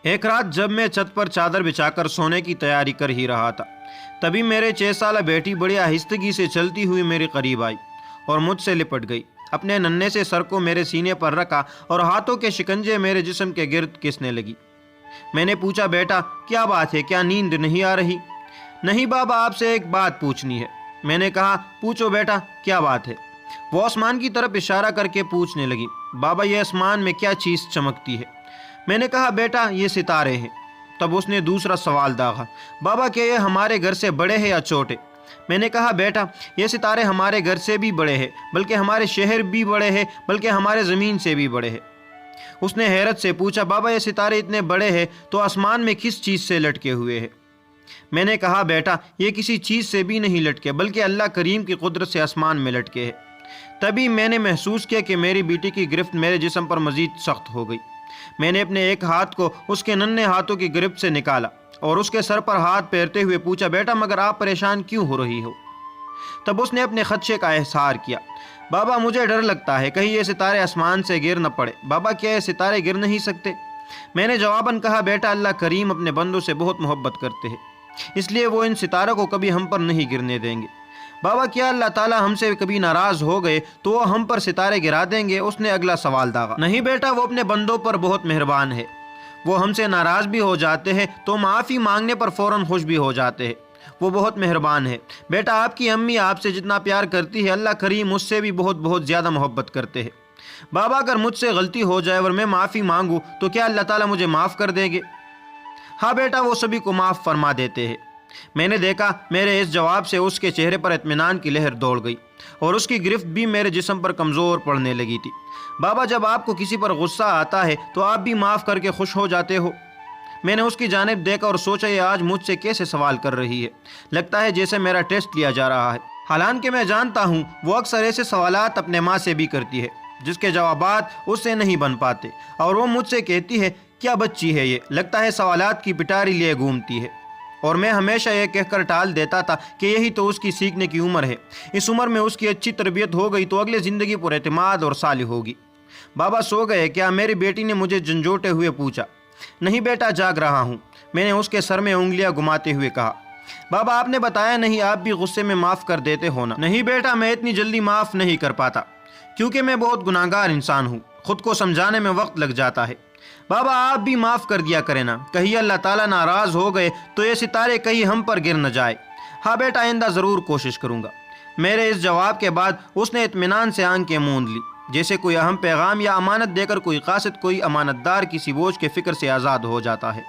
ایک رات جب میں چھت پر چادر بچھا کر سونے کی تیاری کر ہی رہا تھا، تبھی میرے 6 سالہ بیٹی بڑی آہستگی سے چلتی ہوئی میرے قریب آئی اور مجھ سے لپٹ گئی۔ اپنے ننھے سے سر کو میرے سینے پر رکھا اور ہاتھوں کے شکنجے میرے جسم کے گرد کسنے لگی۔ میں نے پوچھا، بیٹا کیا بات ہے، کیا نیند نہیں آ رہی؟ نہیں بابا، آپ سے ایک بات پوچھنی ہے۔ میں نے کہا، پوچھو بیٹا، کیا بات ہے؟ وہ آسمان کی طرف اشارہ کر کے پوچھنے لگی، بابا یہ آسمان میں کیا چیز چمکتی ہے؟ میں نے کہا، بیٹا یہ ستارے ہیں۔ تب اس نے دوسرا سوال داغا، بابا کیا یہ ہمارے گھر سے بڑے ہیں یا چھوٹے؟ میں نے کہا، بیٹا یہ ستارے ہمارے گھر سے بھی بڑے ہیں، بلکہ ہمارے شہر بھی بڑے ہیں، بلکہ ہمارے زمین سے بھی بڑے ہیں۔ اس نے حیرت سے پوچھا، بابا یہ ستارے اتنے بڑے ہیں تو آسمان میں کس چیز سے لٹکے ہوئے ہیں؟ میں نے کہا، بیٹا یہ کسی چیز سے بھی نہیں لٹکے، بلکہ اللہ کریم کی قدرت سے آسمان میں لٹکے ہیں۔ تبھی میں نے محسوس کیا کہ میری بیٹی کی گرفت میرے جسم پر مزید سخت ہو گئی۔ میں نے اپنے ایک ہاتھ کو اس کے ننھے ہاتھوں کی گرفت سے نکالا اور اس کے سر پر ہاتھ پھیرتے ہوئے پوچھا، بیٹا مگر آپ پریشان کیوں ہو رہی ہو؟ تب اس نے اپنے خدشے کا اظہار کیا، بابا مجھے ڈر لگتا ہے کہیں یہ ستارے آسمان سے گر نہ پڑے۔ بابا کیا یہ ستارے گر نہیں سکتے؟ میں نے جواباً کہا، بیٹا اللہ کریم اپنے بندوں سے بہت محبت کرتے ہیں، اس لیے وہ ان ستاروں کو کبھی ہم پر نہیں گرنے دیں گے۔ بابا کیا اللہ تعالیٰ ہم سے کبھی ناراض ہو گئے تو وہ ہم پر ستارے گرا دیں گے؟ اس نے اگلا سوال داغا۔ نہیں بیٹا، وہ اپنے بندوں پر بہت مہربان ہے، وہ ہم سے ناراض بھی ہو جاتے ہیں تو معافی مانگنے پر فوراً خوش بھی ہو جاتے ہیں، وہ بہت مہربان ہے۔ بیٹا آپ کی امی آپ سے جتنا پیار کرتی ہے اللہ کریم اس سے بھی بہت زیادہ محبت کرتے ہیں۔ بابا اگر مجھ سے غلطی ہو جائے اور میں معافی مانگوں تو کیا اللہ تعالیٰ مجھے معاف کر دیں گے؟ ہاں بیٹا، وہ سبھی کو معاف فرما دیتے ہیں۔ میں نے دیکھا میرے اس جواب سے اس کے چہرے پر اطمینان کی لہر دوڑ گئی اور اس کی گرفت بھی میرے جسم پر کمزور پڑنے لگی تھی۔ بابا جب آپ کو کسی پر غصہ آتا ہے تو آپ بھی معاف کر کے خوش ہو جاتے ہو؟ میں نے اس کی جانب دیکھا اور سوچا یہ آج مجھ سے کیسے سوال کر رہی ہے، لگتا ہے جیسے میرا ٹیسٹ لیا جا رہا ہے۔ حالانکہ میں جانتا ہوں وہ اکثر ایسے سوالات اپنے ماں سے بھی کرتی ہے جس کے جوابات اس سے نہیں بن پاتے، اور وہ مجھ سے کہتی ہے کیا بچی ہے یہ، لگتا ہے سوالات کی پٹاری لیے گھومتی ہے۔ اور میں ہمیشہ یہ کہہ کر ٹال دیتا تھا کہ یہی تو اس کی سیکھنے کی عمر ہے، اس عمر میں اس کی اچھی تربیت ہو گئی تو اگلی زندگی پر اعتماد اور صالح ہوگی۔ بابا سو گئے کیا؟ میری بیٹی نے مجھے جھنجھوڑتے ہوئے پوچھا۔ نہیں بیٹا، جاگ رہا ہوں، میں نے اس کے سر میں انگلیاں گھماتے ہوئے کہا۔ بابا آپ نے بتایا نہیں، آپ بھی غصے میں معاف کر دیتے ہو نا؟ نہیں بیٹا، میں اتنی جلدی معاف نہیں کر پاتا کیونکہ میں بہت گناہگار انسان ہوں، خود کو سمجھانے میں وقت لگ جاتا ہے۔ بابا آپ بھی معاف کر دیا کریں نا، کہیں اللہ تعالیٰ ناراض ہو گئے تو یہ ستارے کہیں ہم پر گر نہ جائے۔ ہاں بیٹا، آئندہ ضرور کوشش کروں گا۔ میرے اس جواب کے بعد اس نے اطمینان سے آنکھیں موند لی، جیسے کوئی اہم پیغام یا امانت دے کر کوئی قاصد کوئی امانت دار کسی بوجھ کے فکر سے آزاد ہو جاتا ہے۔